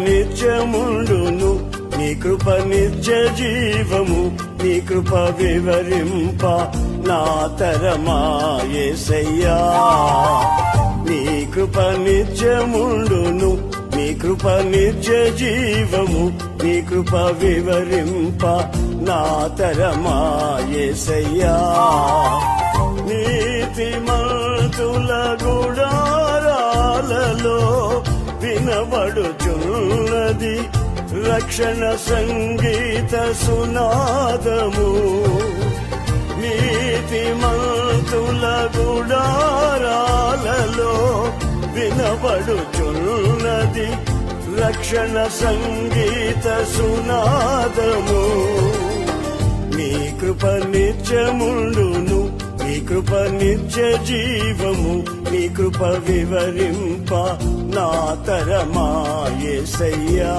నిత్యముండును, నీ కృప నిత్య జీవము, నీ కృప వివరింప నా తరమా యేసయ్యా. నీ కృప నిత్యముండును, నీ కృప నిత్య జీవము, నీ కృప వివరింప నా తరమా యేసయ్యా. నీతిమంతుల గుడారాలలో వినబడుచున్నది రక్షణ సంగీత సునాదము. నీతిమంతుల గుడారాలలో వినబడుచున్నది రక్షణ సంగీత సునాదము. నీ కృప నిత్యముండును, నీ కృప నిత్య జీవము, నీ కృప వివరింప నా తరమా యేసయ్యా.